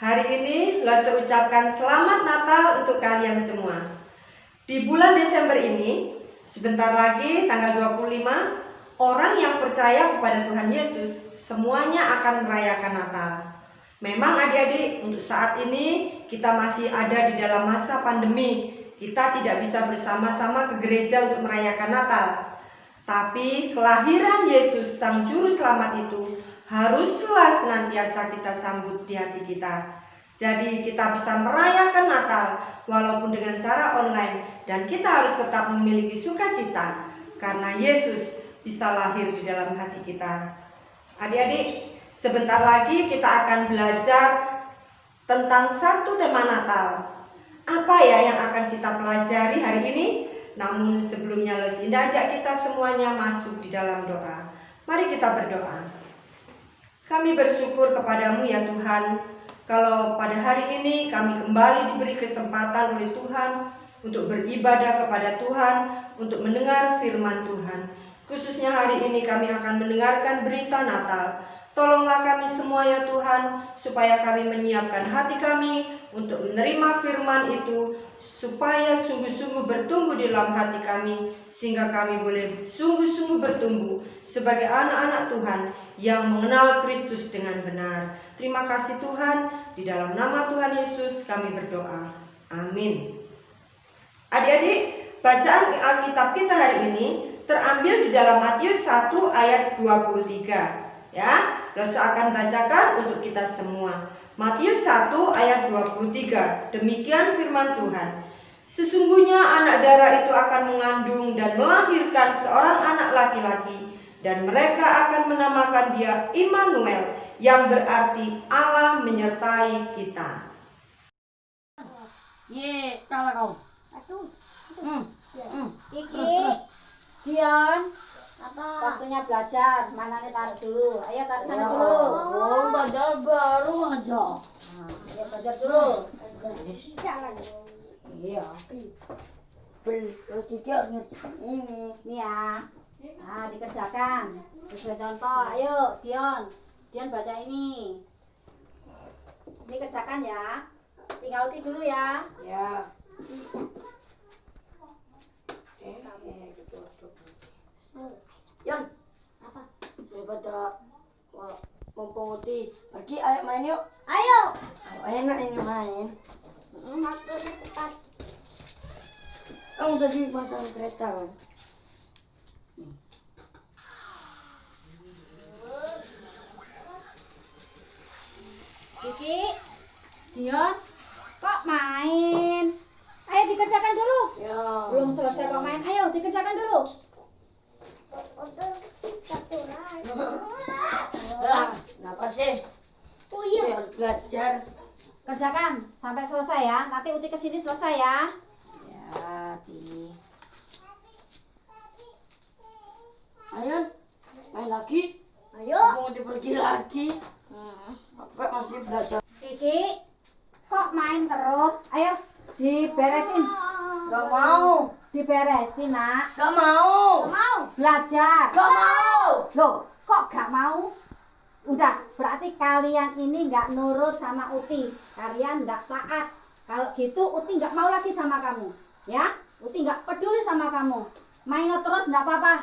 Hari ini Lose ucapkan selamat Natal untuk kalian semua. Di bulan Desember ini, sebentar lagi tanggal 25, orang yang percaya kepada Tuhan Yesus semuanya akan merayakan Natal. Memang adik-adik, untuk saat ini kita masih ada di dalam masa pandemi. Kita tidak bisa bersama-sama ke gereja untuk merayakan Natal. Tapi kelahiran Yesus Sang Juru Selamat itu haruslah senantiasa kita sambut di hati kita. Jadi kita bisa merayakan Natal walaupun dengan cara online, dan kita harus tetap memiliki sukacita karena Yesus bisa lahir di dalam hati kita. Adik-adik, sebentar lagi kita akan belajar tentang satu tema Natal. Apa ya yang akan kita pelajari hari ini? Namun sebelumnya Lesinda ajak kita semuanya masuk di dalam doa. Mari kita berdoa. Kami bersyukur kepadamu ya Tuhan, kalau pada hari ini kami kembali diberi kesempatan oleh Tuhan untuk beribadah kepada Tuhan, untuk mendengar firman Tuhan. Khususnya hari ini kami akan mendengarkan berita Natal. Tolonglah kami semua ya Tuhan, supaya kami menyiapkan hati kami untuk menerima firman itu, supaya sungguh-sungguh bertumbuh di dalam hati kami, sehingga kami boleh sungguh-sungguh bertumbuh sebagai anak-anak Tuhan yang mengenal Kristus dengan benar. Terima kasih Tuhan, di dalam nama Tuhan Yesus kami berdoa. Amin. Adik-adik, bacaan Alkitab kita hari ini terambil di dalam Matius 1 ayat 23. Ya, Lose akan bacakan untuk kita semua. Matius 1 ayat 23. Demikian firman Tuhan. Sesungguhnya anak darah itu akan mengandung dan melahirkan seorang anak laki-laki, dan mereka akan menamakan dia Immanuel, yang berarti Allah menyertai kita. Ye, tawa kau. Iki, Dion, waktunya belajar. Mana nih, taruh dulu. Ayo taruh sana dulu. Oh, belajar baru aja. Ayo belajar dulu. Iya. Terus tiga ngerti ini. Nih ya. Nah, dikerjakan. Sesuai contoh. Ayo, Dion. Dion baca ini. Ini kerjakan ya. Tinggal uti dulu ya. Ya. Yan, Apa? daripada mumpung uti pergi, ayo main yuk. Ayo. Ayo enak ini main. Maksudnya cepat. Kamu tadi pasang kereta kan? Kiki, Dion, kok main? Ayo dikerjakan dulu. Ya. Belum selesai kok main. Ayo dikerjakan dulu. Kenapa sih? Oh Dia harus belajar. Kerjakan sampai selesai ya. Nanti Uti kesini selesai ya. Ya, Ti. Ayo, main lagi. Ayo. Mau pergi lagi. Apa masih belajar? Kiki, kok main terus? Ayo diberesin. Gak mau. Diberesin nak. Gak mau. Mau belajar. Gak mau. Loh, kok gak mau? Udah, berarti kalian ini gak nurut sama Uti. Kalian gak taat. Kalau gitu Uti gak mau lagi sama kamu. Ya, Uti gak peduli sama kamu. Main terus gak apa-apa.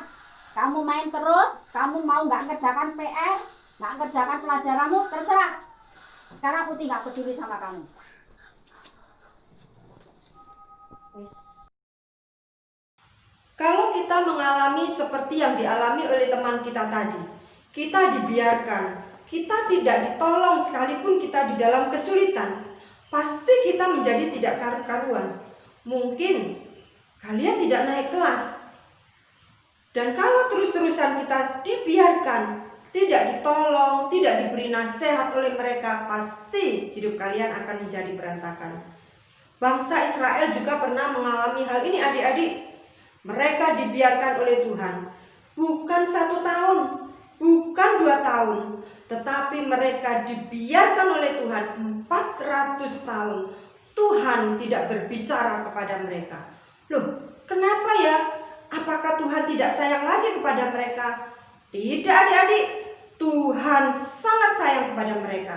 Kamu main terus, kamu mau gak kerjakan PR, gak kerjakan pelajaranmu, terserah. Sekarang Uti gak peduli sama kamu. Wis. Kalau kita mengalami seperti yang dialami oleh teman kita tadi, kita dibiarkan, kita tidak ditolong sekalipun kita di dalam kesulitan, pasti kita menjadi tidak karu-karuan. Mungkin kalian tidak naik kelas. Dan kalau terus-terusan kita dibiarkan, tidak ditolong, tidak diberi nasihat oleh mereka, pasti hidup kalian akan menjadi berantakan. Bangsa Israel juga pernah mengalami hal ini adik-adik. Mereka dibiarkan oleh Tuhan. Bukan 1 tahun, bukan 2 tahun, tetapi mereka dibiarkan oleh Tuhan 400 tahun. Tuhan tidak berbicara kepada mereka. Loh, kenapa ya? Apakah Tuhan tidak sayang lagi kepada mereka? Tidak adik-adik, Tuhan sangat sayang kepada mereka.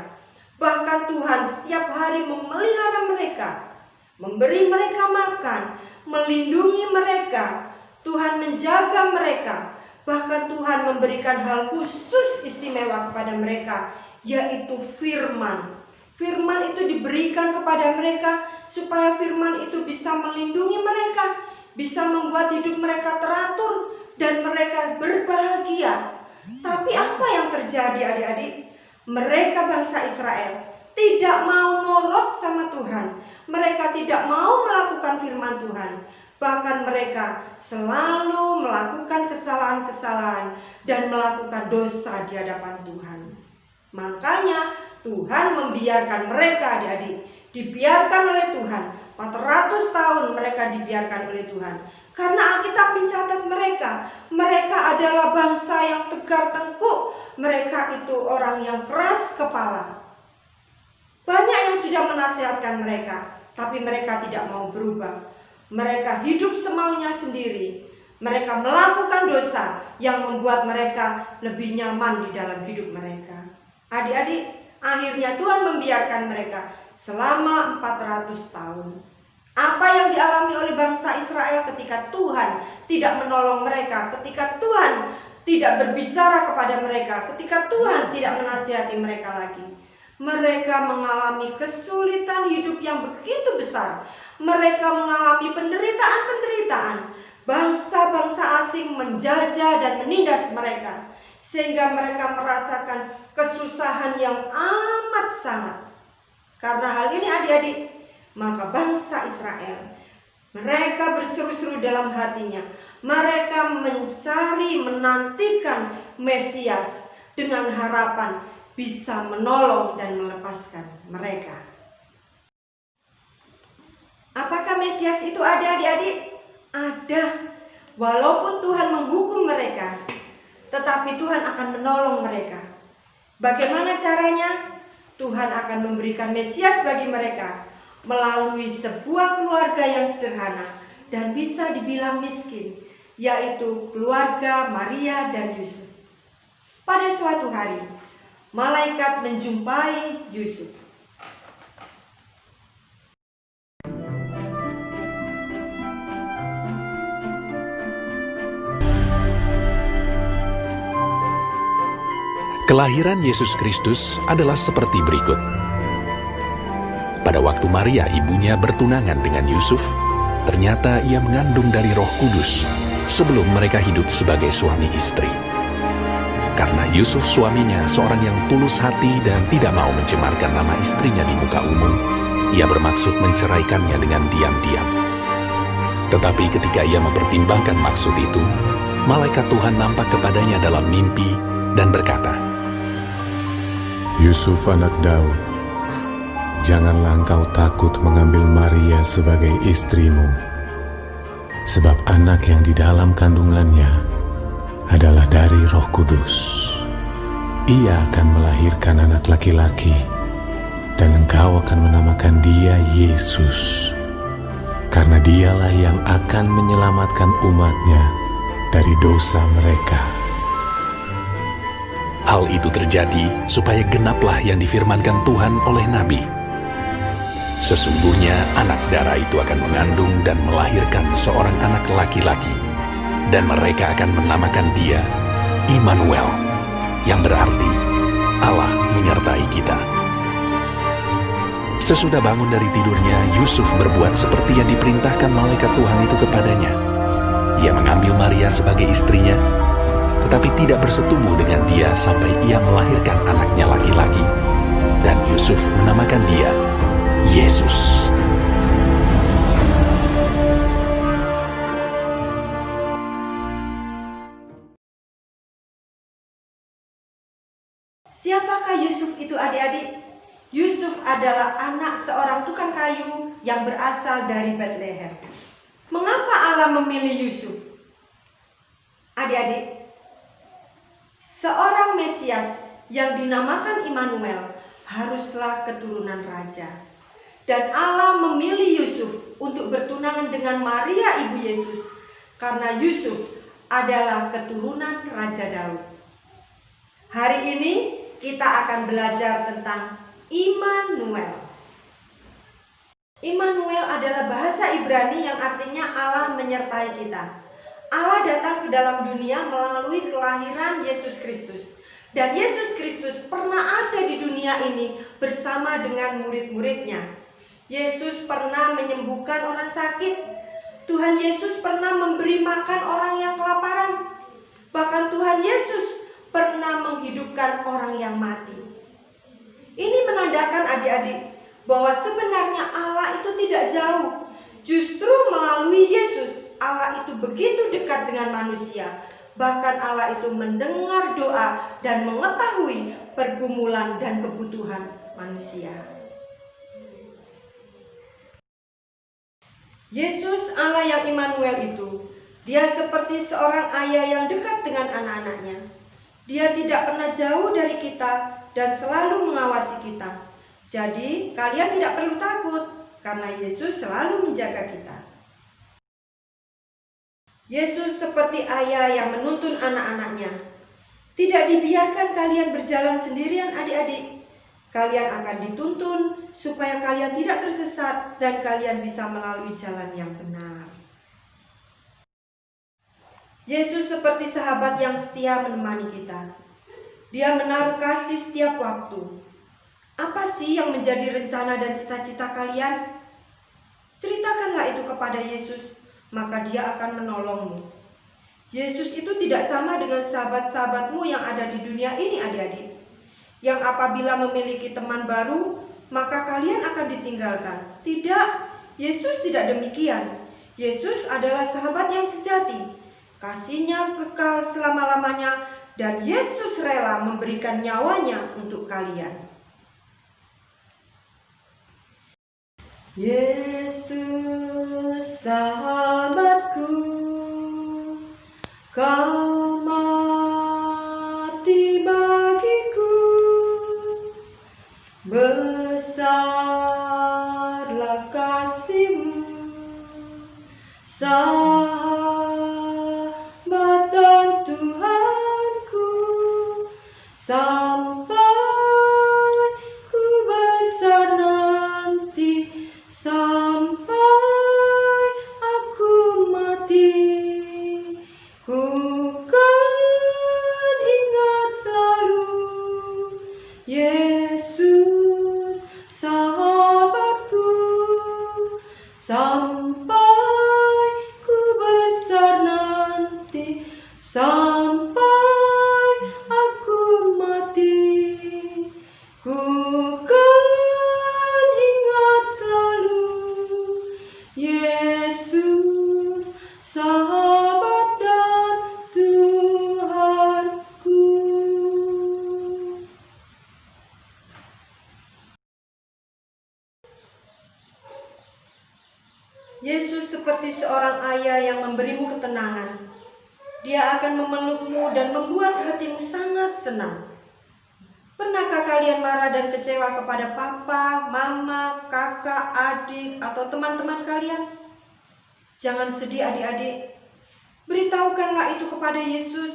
Bahkan Tuhan Tuhan setiap hari memelihara mereka, memberi mereka makan, melindungi mereka. Tuhan menjaga mereka. Bahkan Tuhan memberikan hal khusus istimewa kepada mereka, yaitu firman. Firman itu diberikan kepada mereka supaya firman itu bisa melindungi mereka, bisa membuat hidup mereka teratur dan mereka berbahagia. Tapi apa yang terjadi adik-adik? Mereka bangsa Israel tidak mau nurut sama Tuhan. Mereka tidak mau melakukan firman Tuhan. Bahkan mereka selalu melakukan kesalahan-kesalahan dan melakukan dosa di hadapan Tuhan. Makanya Tuhan membiarkan mereka adik-adik. Dibiarkan oleh Tuhan. 400 tahun mereka dibiarkan oleh Tuhan. Karena Alkitab mencatat mereka adalah bangsa yang tegar tengkuk. Mereka itu orang yang keras kepala. Banyak yang sudah menasihatkan mereka, tapi mereka tidak mau berubah. Mereka hidup semaunya sendiri. Mereka melakukan dosa yang membuat mereka lebih nyaman di dalam hidup mereka. Adik-adik, akhirnya Tuhan membiarkan mereka selama 400 tahun. Apa yang dialami oleh bangsa Israel ketika Tuhan tidak menolong mereka, ketika Tuhan tidak berbicara kepada mereka, ketika Tuhan tidak menasihati mereka lagi. Mereka mengalami kesulitan hidup yang begitu besar. Mereka mengalami penderitaan-penderitaan. Bangsa-bangsa asing menjajah dan menindas mereka, sehingga mereka merasakan kesusahan yang amat sangat. Karena hal ini adik-adik, maka bangsa Israel, mereka berseru-seru dalam hatinya. Mereka mencari, menantikan Mesias dengan harapan bisa menolong dan melepaskan mereka. Apakah Mesias itu ada adik-adik? Ada. Walaupun Tuhan menghukum mereka, tetapi Tuhan akan menolong mereka. Bagaimana caranya? Tuhan akan memberikan Mesias bagi mereka melalui sebuah keluarga yang sederhana dan bisa dibilang miskin, yaitu keluarga Maria dan Yusuf. Pada suatu hari, malaikat menjumpai Yusuf. Kelahiran Yesus Kristus adalah seperti berikut. Pada waktu Maria ibunya bertunangan dengan Yusuf, ternyata ia mengandung dari Roh Kudus sebelum mereka hidup sebagai suami istri. Karena Yusuf suaminya seorang yang tulus hati dan tidak mau mencemarkan nama istrinya di muka umum, ia bermaksud menceraikannya dengan diam-diam. Tetapi ketika ia mempertimbangkan maksud itu, malaikat Tuhan nampak kepadanya dalam mimpi dan berkata, Yusuf anak Daud, janganlah engkau takut mengambil Maria sebagai istrimu, sebab anak yang di dalam kandungannya adalah dari Roh Kudus. Ia akan melahirkan anak laki-laki, dan engkau akan menamakan dia Yesus, karena dialah yang akan menyelamatkan umatnya dari dosa mereka. Hal itu terjadi supaya genaplah yang difirmankan Tuhan oleh Nabi. Sesungguhnya anak darah itu akan mengandung dan melahirkan seorang anak laki-laki, dan mereka akan menamakan dia Immanuel, yang berarti Allah menyertai kita. Sesudah bangun dari tidurnya, Yusuf berbuat seperti yang diperintahkan malaikat Tuhan itu kepadanya. Ia mengambil Maria sebagai istrinya, tetapi tidak bersetubuh dengan dia sampai ia melahirkan anaknya laki-laki, dan Yusuf menamakan dia Yesus. Siapakah Yusuf itu adik-adik? Yusuf adalah anak seorang tukang kayu yang berasal dari Betlehem. Mengapa Allah memilih Yusuf? Adik-adik, seorang Mesias yang dinamakan Immanuel haruslah keturunan raja. Dan Allah memilih Yusuf untuk bertunangan dengan Maria ibu Yesus, karena Yusuf adalah keturunan Raja Daud. Hari ini kita akan belajar tentang Immanuel. Immanuel adalah bahasa Ibrani yang artinya Allah menyertai kita. Allah datang ke dalam dunia melalui kelahiran Yesus Kristus. Dan Yesus Kristus pernah ada di dunia ini bersama dengan murid-muridnya. Yesus pernah menyembuhkan orang sakit. Tuhan Yesus pernah memberi makan orang yang kelaparan. Bahkan Tuhan Yesus pernah menghidupkan orang yang mati. Ini menandakan adik-adik bahwa sebenarnya Allah itu tidak jauh. Justru melalui Yesus Allah itu begitu dekat dengan manusia. Bahkan Allah itu mendengar doa dan mengetahui pergumulan dan kebutuhan manusia. Yesus Allah yang Immanuel itu, dia seperti seorang ayah yang dekat dengan anak-anaknya. Dia tidak pernah jauh dari kita dan selalu mengawasi kita. Jadi kalian tidak perlu takut karena Yesus selalu menjaga kita. Yesus seperti ayah yang menuntun anak-anaknya. Tidak dibiarkan kalian berjalan sendirian adik-adik. Kalian akan dituntun supaya kalian tidak tersesat dan kalian bisa melalui jalan yang benar. Yesus seperti sahabat yang setia menemani kita. Dia menaruh kasih setiap waktu. Apa sih yang menjadi rencana dan cita-cita kalian? Ceritakanlah itu kepada Yesus, maka Dia akan menolongmu. Yesus itu tidak sama dengan sahabat-sahabatmu yang ada di dunia ini adik-adik. Yang apabila memiliki teman baru, maka kalian akan ditinggalkan. Tidak, Yesus tidak demikian. Yesus adalah sahabat yang sejati. Kasih-Nya kekal selama-lamanya dan Yesus rela memberikan nyawanya untuk kalian. Yesus sahabatku, Kau mati bagiku, besarlah kasih-Mu, sahabat dan Tuhanku, sampai ku besar nanti, sampai aku mati. Ku kan ingat selalu Yesus sahabatku, sampai ku besar nanti, sampai aku mati. Ku kan ingat selalu Yesus sahabat dan Tuhanku. Yesus seperti seorang ayah yang memberimu ketenangan. Dia akan memelukmu dan membuat hatimu sangat senang. Pernahkah kalian marah dan kecewa kepada papa, mama, kakak, adik, atau teman-teman kalian? Jangan sedih adik-adik. Beritahukanlah itu kepada Yesus.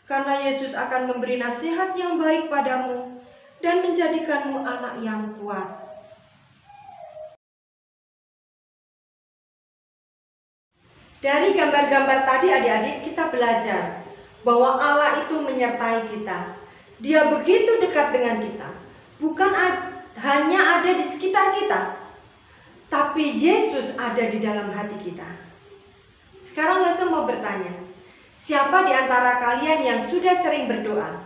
Karena Yesus akan memberi nasihat yang baik padamu dan menjadikanmu anak yang kuat. Dari gambar-gambar tadi adik-adik kita belajar bahwa Allah itu menyertai kita. Dia begitu dekat dengan kita. Bukan hanya ada di sekitar kita, tapi Yesus ada di dalam hati kita. Sekarang Lesa mau bertanya, siapa di antara kalian yang sudah sering berdoa?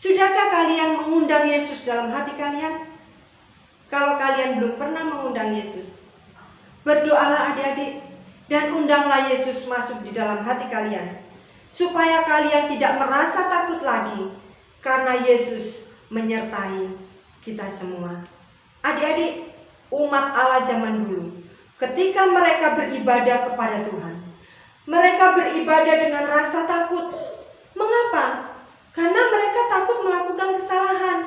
Sudahkah kalian mengundang Yesus dalam hati kalian? Kalau kalian belum pernah mengundang Yesus, berdoalah adik-adik dan undanglah Yesus masuk di dalam hati kalian, supaya kalian tidak merasa takut lagi, karena Yesus menyertai kita semua. Adik-adik, umat Allah zaman dulu, ketika mereka beribadah kepada Tuhan, mereka beribadah dengan rasa takut. Mengapa? Karena mereka takut melakukan kesalahan.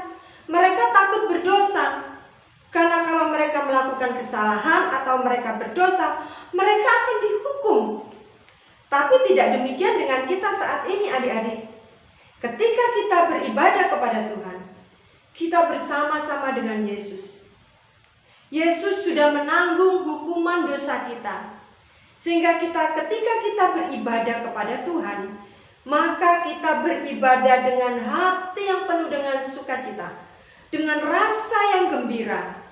Mereka takut berdosa. Karena kalau mereka melakukan kesalahan atau mereka berdosa, mereka akan dihukum. Tapi tidak demikian dengan kita saat ini adik-adik. Ketika kita beribadah kepada Tuhan, kita bersama-sama dengan Yesus. Yesus sudah menanggung hukuman dosa kita. Sehingga ketika kita beribadah kepada Tuhan, maka kita beribadah dengan hati yang penuh dengan sukacita, dengan rasa yang gembira.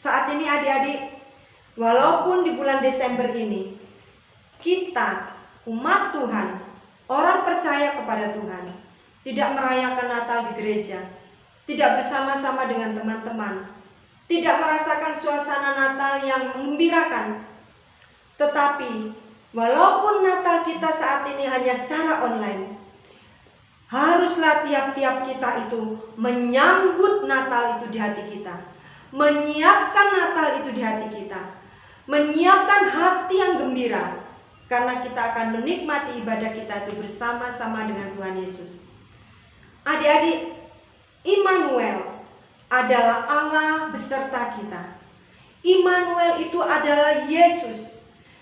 Saat ini adik-adik, walaupun di bulan Desember ini, kita, umat Tuhan, orang percaya kepada Tuhan, tidak merayakan Natal di gereja, tidak bersama-sama dengan teman-teman, tidak merasakan suasana Natal yang menggembirakan. Tetapi, walaupun Natal kita saat ini hanya secara online, haruslah tiap-tiap kita itu menyambut Natal itu di hati kita, menyiapkan Natal itu di hati kita, menyiapkan hati yang gembira, karena kita akan menikmati ibadah kita itu bersama-sama dengan Tuhan Yesus. Adik-adik, Immanuel adalah Allah beserta kita. Immanuel itu adalah Yesus,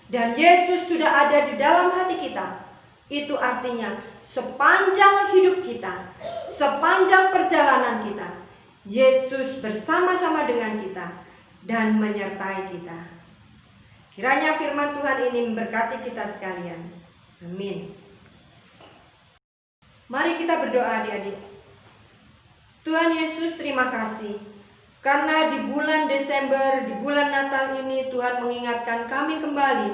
dan Yesus sudah ada di dalam hati kita. Itu artinya sepanjang hidup kita, sepanjang perjalanan kita, Yesus bersama-sama dengan kita dan menyertai kita. Kiranya firman Tuhan ini memberkati kita sekalian. Amin. Mari kita berdoa adik-adik. Tuhan Yesus, terima kasih karena di bulan Desember, di bulan Natal ini Tuhan mengingatkan kami kembali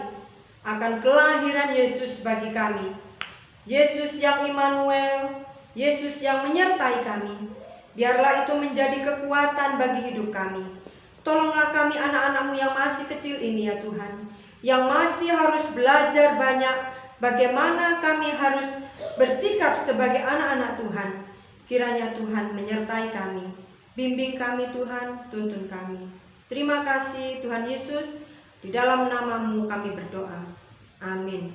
akan kelahiran Yesus bagi kami. Yesus yang Immanuel, Yesus yang menyertai kami. Biarlah itu menjadi kekuatan bagi hidup kami. Tolonglah kami anak-anak-Mu yang masih kecil ini ya Tuhan, yang masih harus belajar banyak bagaimana kami harus bersikap sebagai anak-anak Tuhan. Kiranya Tuhan menyertai kami, bimbing kami Tuhan, tuntun kami. Terima kasih Tuhan Yesus, di dalam nama-Mu kami berdoa. Amin.